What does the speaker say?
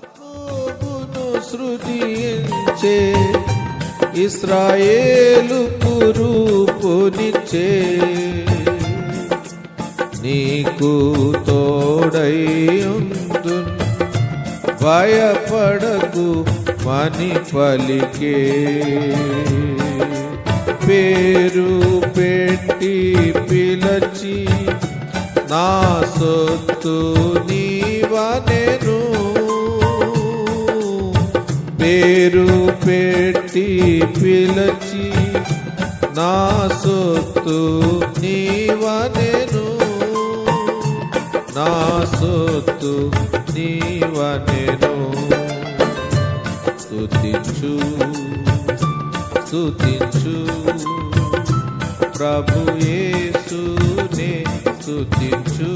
యాకోబును సృజించే ఇశ్రాయేలుకు రూపునిచ్చే నీకు తోడైయుందును భయపడకు మని పలికే పేరు పెట్టి పిలచి నా సొత్తు నీవనెను పేరు పెట్టి పిలచి నా సొత్తు నీవనెను నా సొత్తు నీవనెను స్తుతించు స్తుతించు ప్రభు యేసునే స్తుతించు